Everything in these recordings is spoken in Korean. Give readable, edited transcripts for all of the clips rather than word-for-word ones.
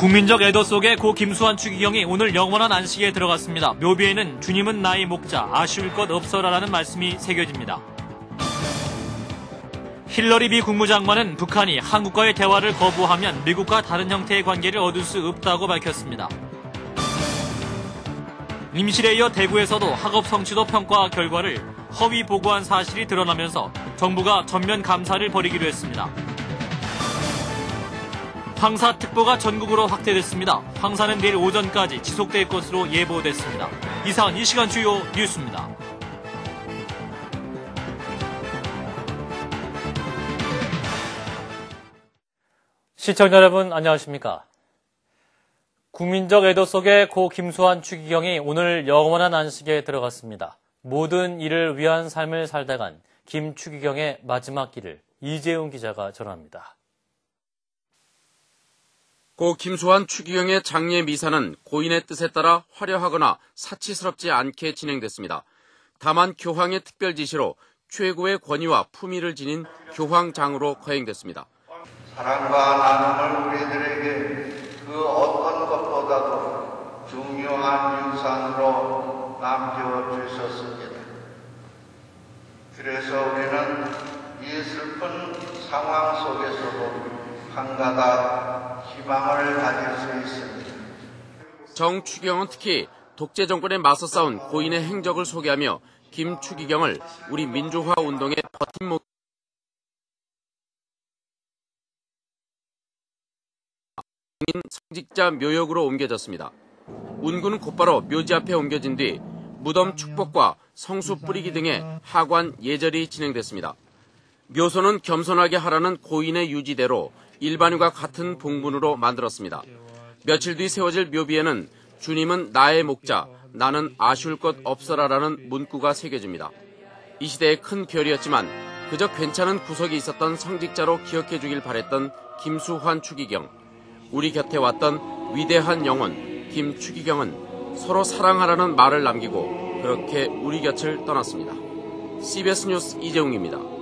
국민적 애도 속에 고 김수환 추기경이 오늘 영원한 안식에 들어갔습니다. 묘비에는 주님은 나의 목자, 아쉬울 것 없어라라는 말씀이 새겨집니다. 힐러리 비 국무장관은 북한이 한국과의 대화를 거부하면 미국과 다른 형태의 관계를 얻을 수 없다고 밝혔습니다. 임실에 이어 대구에서도 학업 성취도 평가 결과를 허위 보고한 사실이 드러나면서 정부가 전면 감사를 벌이기로 했습니다. 황사특보가 전국으로 확대됐습니다. 황사는 내일 오전까지 지속될 것으로 예보됐습니다. 이상은 이 시간 주요 뉴스입니다. 시청자 여러분 안녕하십니까? 국민적 애도 속에 고 김수환 추기경이 오늘 영원한 안식에 들어갔습니다. 모든 이를 위한 삶을 살다간 김 추기경의 마지막 길을 이재용 기자가 전합니다. 고 김수환 추기경의 장례 미사는 고인의 뜻에 따라 화려하거나 사치스럽지 않게 진행됐습니다. 다만 교황의 특별 지시로 최고의 권위와 품위를 지닌 교황장으로 거행됐습니다. 사랑과 나눔을 우리들에게 그 어떤 것보다도 중요한 유산으로 남겨주셨습니다. 그래서 우리는 이 슬픈 상황 속에서도 한 가닥 희망을 가질 수 있습니다. 정 추기경은 특히 독재 정권에 맞서 싸운 고인의 행적을 소개하며 김 추기경을 우리 민주화 운동의 버팀목 성직자 묘역으로 옮겨졌습니다. 운구는 곧바로 묘지 앞에 옮겨진 뒤 무덤 축복과 성수 뿌리기 등의 하관 예절이 진행됐습니다. 묘소는 겸손하게 하라는 고인의 유지대로 일반인과 같은 봉분으로 만들었습니다. 며칠 뒤 세워질 묘비에는 주님은 나의 목자, 나는 아쉬울 것 없어라라는 문구가 새겨집니다. 이 시대의 큰 별이었지만 그저 괜찮은 구석이 있었던 성직자로 기억해 주길 바랬던 김수환 추기경. 우리 곁에 왔던 위대한 영혼 김 추기경은 서로 사랑하라는 말을 남기고 그렇게 우리 곁을 떠났습니다. CBS 뉴스 이재웅입니다.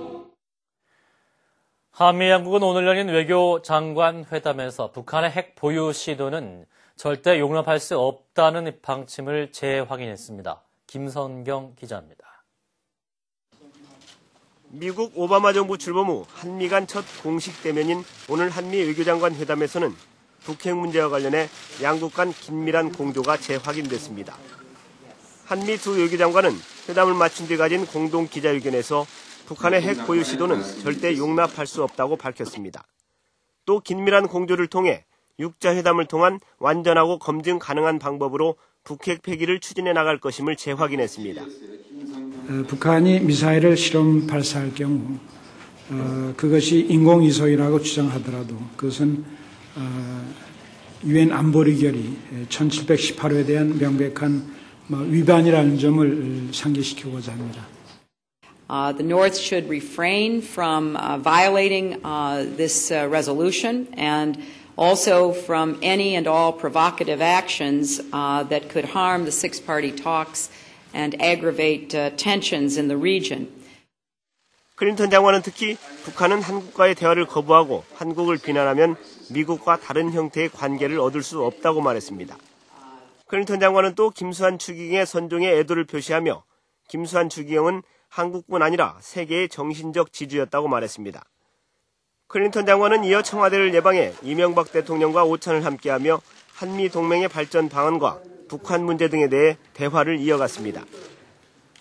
한미 양국은 오늘 열린 외교장관 회담에서 북한의 핵 보유 시도는 절대 용납할 수 없다는 방침을 재확인했습니다. 김선경 기자입니다. 미국 오바마 정부 출범 후 한미 간 첫 공식 대면인 오늘 한미 외교장관 회담에서는 북핵 문제와 관련해 양국 간 긴밀한 공조가 재확인됐습니다. 한미 두 외교장관은 회담을 마친 뒤 가진 공동 기자회견에서 북한의 핵 보유 시도는 절대 용납할 수 없다고 밝혔습니다. 또 긴밀한 공조를 통해 6자 회담을 통한 완전하고 검증 가능한 방법으로 북핵 폐기를 추진해 나갈 것임을 재확인했습니다. 북한이 미사일을 실험 발사할 경우 그것이 인공위성이라고 주장하더라도 그것은 유엔 안보리결의 1718호에 대한 명백한 위반이라는 점을 상기시키고자 합니다. The North should refrain from violating this resolution and also from any and all provocative actions that could harm the six-party talks and aggravate tensions in the region. 클린턴 장관은 특히 북한은 한국과의 대화를 거부하고 한국을 비난하면 미국과 다른 형태의 관계를 얻을 수 없다고 말했습니다. 클린턴 장관은 또 김수환 추기경의 선종에 애도를 표시하며 김수환 추기경은 한국뿐 아니라 세계의 정신적 지주였다고 말했습니다. 클린턴 장관은 이어 청와대를 예방해 이명박 대통령과 오찬을 함께하며 한미 동맹의 발전 방안과 북한 문제 등에 대해 대화를 이어갔습니다.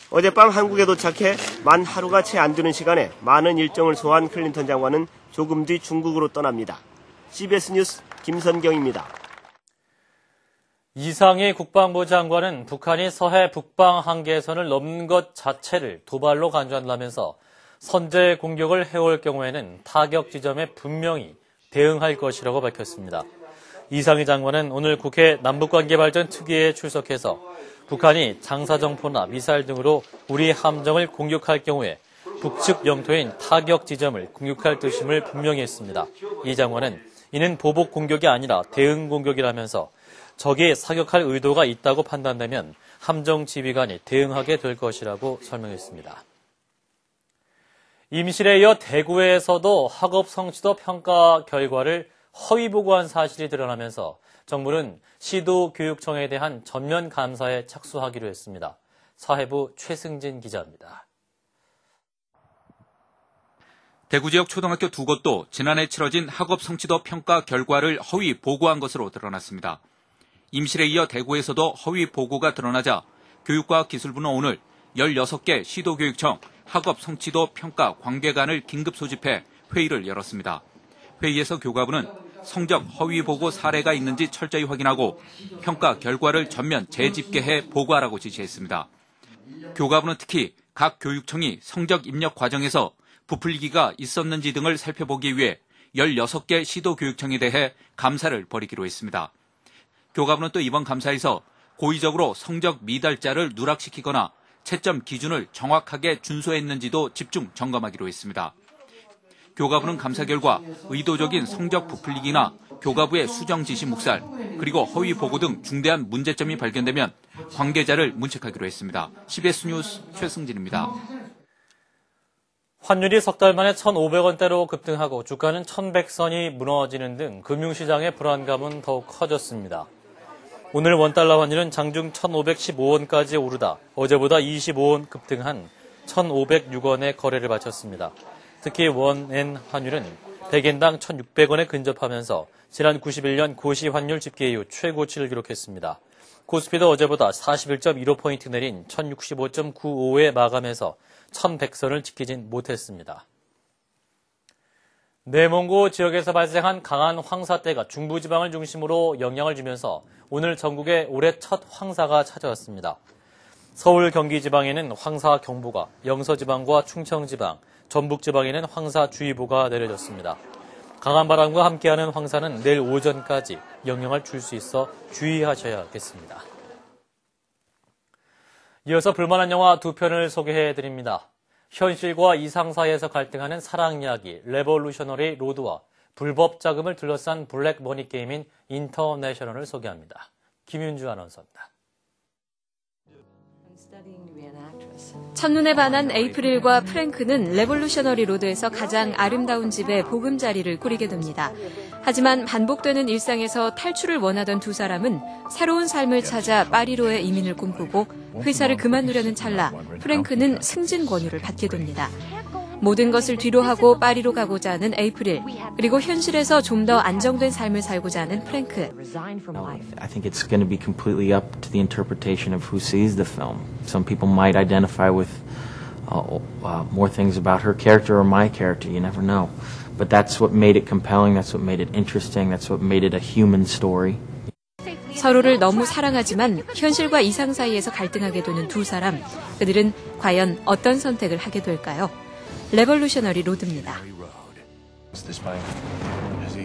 어젯밤 한국에 도착해 만 하루가 채 안 되는 시간에 많은 일정을 소화한 클린턴 장관은 조금 뒤 중국으로 떠납니다. CBS 뉴스 김선경입니다. 이상희 국방부 장관은 북한이 서해 북방 한계선을 넘는 것 자체를 도발로 간주한다면서 선제 공격을 해올 경우에는 타격 지점에 분명히 대응할 것이라고 밝혔습니다. 이상희 장관은 오늘 국회 남북관계발전 특위에 출석해서 북한이 장사정포나 미사일 등으로 우리 함정을 공격할 경우에 북측 영토인 타격 지점을 공격할 뜻임을 분명히 했습니다. 이 장관은 이는 보복 공격이 아니라 대응 공격이라면서 적이 사격할 의도가 있다고 판단되면 함정 지휘관이 대응하게 될 것이라고 설명했습니다. 임실에 이어 대구에서도 학업 성취도 평가 결과를 허위 보고한 사실이 드러나면서 정부는 시도교육청에 대한 전면 감사에 착수하기로 했습니다. 사회부 최승진 기자입니다. 대구 지역 초등학교 2곳도 지난해 치러진 학업 성취도 평가 결과를 허위 보고한 것으로 드러났습니다. 임실에 이어 대구에서도 허위 보고가 드러나자 교육과학기술부는 오늘 16개 시도교육청 학업 성취도 평가 관계관을 긴급 소집해 회의를 열었습니다. 회의에서 교과부는 성적 허위 보고 사례가 있는지 철저히 확인하고 평가 결과를 전면 재집계해 보고하라고 지시했습니다. 교과부는 특히 각 교육청이 성적 입력 과정에서 부풀리기가 있었는지 등을 살펴보기 위해 16개 시도교육청에 대해 감사를 벌이기로 했습니다. 교과부는 또 이번 감사에서 고의적으로 성적 미달자를 누락시키거나 채점 기준을 정확하게 준수했는지도 집중 점검하기로 했습니다. 교과부는 감사 결과 의도적인 성적 부풀리기나 교과부의 수정 지시 묵살, 그리고 허위 보고 등 중대한 문제점이 발견되면 관계자를 문책하기로 했습니다. CBS 뉴스 최승진입니다. 환율이 석 달 만에 1,500원대로 급등하고 주가는 1,100선이 무너지는 등 금융시장의 불안감은 더욱 커졌습니다. 오늘 원달러 환율은 장중 1,515원까지 오르다 어제보다 25원 급등한 1,506원에 거래를 마쳤습니다. 특히 원엔 환율은 100엔당 1,600원에 근접하면서 지난 91년 고시 환율 집계 이후 최고치를 기록했습니다. 코스피도 어제보다 41.15포인트 내린 1,065.95에 마감해서 1,100선을 지키진 못했습니다. 내몽고 지역에서 발생한 강한 황사떼가 중부지방을 중심으로 영향을 주면서 오늘 전국에 올해 첫 황사가 찾아왔습니다. 서울, 경기지방에는 황사경보가, 영서지방과 충청지방, 전북지방에는 황사주의보가 내려졌습니다. 강한 바람과 함께하는 황사는 내일 오전까지 영향을 줄 수 있어 주의하셔야겠습니다. 이어서 볼만한 영화 두 편을 소개해드립니다. 현실과 이상 사이에서 갈등하는 사랑 이야기 레볼루셔너리 로드와 불법 자금을 둘러싼 블랙 머니 게임인 인터내셔널을 소개합니다. 김윤주 아나운서입니다. 첫눈에 반한 에이프릴과 프랭크는 레볼루셔너리 로드에서 가장 아름다운 집에 보금자리를 꾸리게 됩니다. 하지만 반복되는 일상에서 탈출을 원하던 두 사람은 새로운 삶을 찾아 파리로의 이민을 꿈꾸고 회사를 그만두려는 찰나 프랭크는 승진 권유를 받게 됩니다. 모든 것을 뒤로하고 파리로 가고자 하는 에이프릴, 그리고 현실에서 좀 더 안정된 삶을 살고자 하는 프랭크. I think it's going to be completely up to the interpretation of who sees the film. Some people might identify with more things about her character or my character. You never know. But that's what made it compelling. That's what made it interesting. That's what made it a human story. 서로를 너무 사랑하지만 현실과 이상 사이에서 갈등하게 되는 두 사람. 그들은 과연 어떤 선택을 하게 될까요? 레볼루셔너리 로드입니다.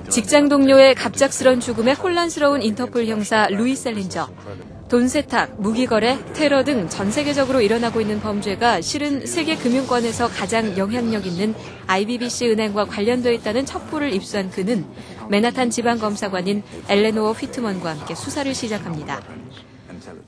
직장 동료의 갑작스런 죽음에 혼란스러운 인터폴 형사 루이 셀린저. 돈 세탁, 무기 거래, 테러 등 전 세계적으로 일어나고 있는 범죄가 실은 세계 금융권에서 가장 영향력 있는 IBBC 은행과 관련되어 있다는 첩보를 입수한 그는 맨하탄 지방검사관인 엘레노어 휘트먼과 함께 수사를 시작합니다.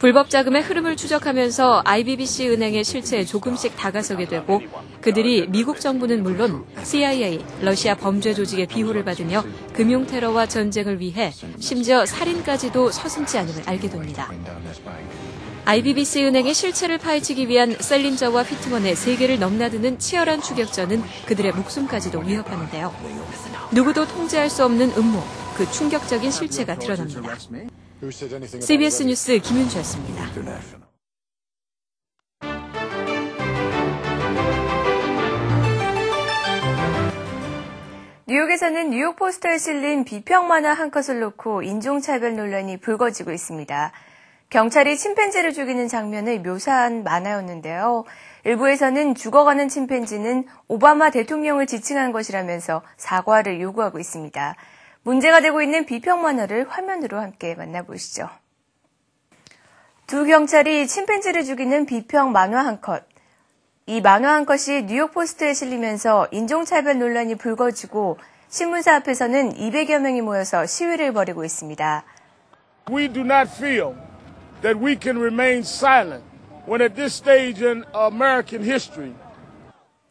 불법 자금의 흐름을 추적하면서 IBBC 은행의 실체에 조금씩 다가서게 되고 그들이 미국 정부는 물론 CIA, 러시아 범죄 조직의 비호를 받으며 금융 테러와 전쟁을 위해 심지어 살인까지도 서슴지 않음을 알게 됩니다. IBBC 은행의 실체를 파헤치기 위한 셀린저와 휘트먼의 세계를 넘나드는 치열한 추격전은 그들의 목숨까지도 위협하는데요. 누구도 통제할 수 없는 음모, 그 충격적인 실체가 드러납니다. CBS 뉴스 김윤주였습니다. 뉴욕에서는 뉴욕 포스터에 실린 비평 만화 한 컷을 놓고 인종차별 논란이 불거지고 있습니다. 경찰이 침팬지를 죽이는 장면을 묘사한 만화였는데요. 일부에서는 죽어가는 침팬지는 오바마 대통령을 지칭한 것이라면서 사과를 요구하고 있습니다. 문제가 되고 있는 비평 만화를 화면으로 함께 만나보시죠. 두 경찰이 침팬지를 죽이는 비평 만화 한 컷. 이 만화 한 컷이 뉴욕 포스트에 실리면서 인종차별 논란이 불거지고 신문사 앞에서는 200여 명이 모여서 시위를 벌이고 있습니다. We do not feel that we can remain silent when at this stage in American history.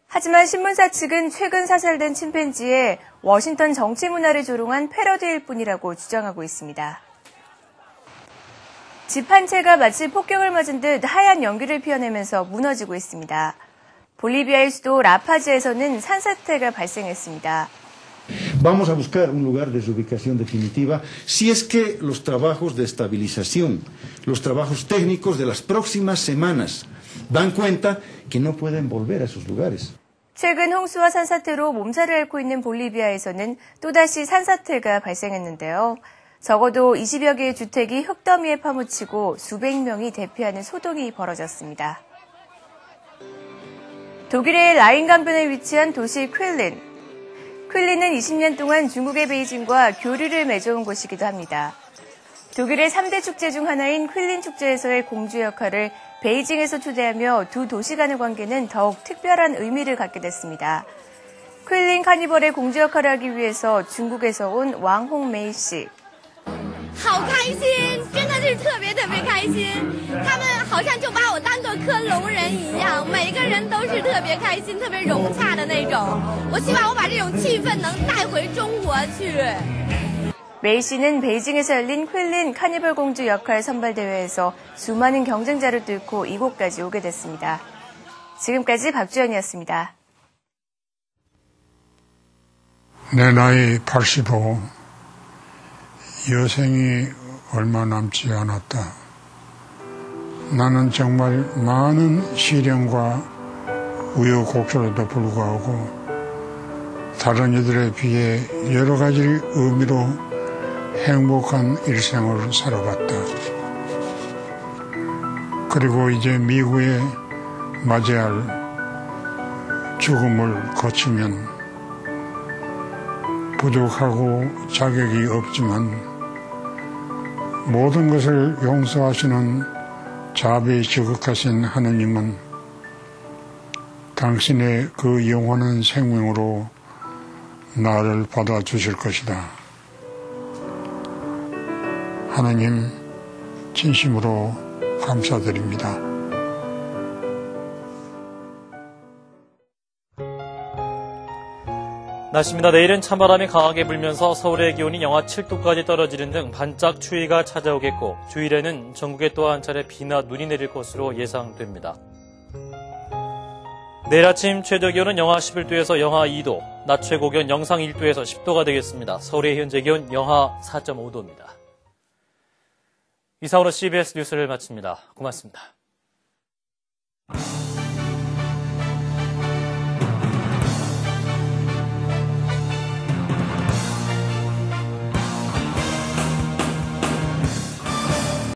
하지만 신문사 측은 최근 사살된 침팬지에 워싱턴 정치 문화를 조롱한 패러디일 뿐이라고 주장하고 있습니다. 집 한 채가 마치 폭격을 맞은 듯 하얀 연기를 피워내면서 무너지고 있습니다. 볼리비아의 수도 라파즈에서는 산사태가 발생했습니다. Vamos a buscar un lugar de reubicación definitiva si es que los trabajos de estabilización, los trabajos técnicos de las próximas semanas dan cuenta que no pueden volver a sus lugares. 최근 홍수와 산사태로 몸살을 앓고 있는 볼리비아에서는 또다시 산사태가 발생했는데요. 적어도 20여 개의 주택이 흙더미에 파묻히고 수백 명이 대피하는 소동이 벌어졌습니다. 독일의 라인 강변에 위치한 도시 퀼린. 퀼린은 20년 동안 중국의 베이징과 교류를 맺어온 곳이기도 합니다. 독일의 3대 축제 중 하나인 퀼린 축제에서의 공주 역할을 베이징에서 초대하며 두 도시 간의 관계는 더욱 특별한 의미를 갖게 됐습니다. 퀼린 카니발의 공주 역할을 하기 위해서 중국에서 온 왕홍메이 씨. 好开心，真的是特别特别开心。他们好像就把我当作颗龙人一样，每个人都是特别开心、特别融洽的那种。我希望我把这种气氛能带回中国去。 메이 씨는 베이징에서 열린 퀼린 카니발 공주 역할 선발 대회에서 수많은 경쟁자를 뚫고 이곳까지 오게 됐습니다. 지금까지 박주연이었습니다. 내 나이 85. 여생이 얼마 남지 않았다. 나는 정말 많은 시련과 우여곡절에도 불구하고 다른 이들에 비해 여러 가지 의미로 행복한 일생을 살아봤다. 그리고 이제 미국에 맞이할 죽음을 거치면 부족하고 자격이 없지만 모든 것을 용서하시는 자비에 지극하신 하느님은 당신의 그 영원한 생명으로 나를 받아주실 것이다. 하느님, 진심으로 감사드립니다. 날씨입니다. 내일은 찬바람이 강하게 불면서 서울의 기온이 영하 7도까지 떨어지는 등 반짝 추위가 찾아오겠고 주일에는 전국에 또 한 차례 비나 눈이 내릴 것으로 예상됩니다. 내일 아침 최저 기온은 영하 11도에서 영하 2도, 낮 최고 기온 영상 1도에서 10도가 되겠습니다. 서울의 현재 기온 영하 4.5도입니다. 이상으로 CBS 뉴스를 마칩니다. 고맙습니다.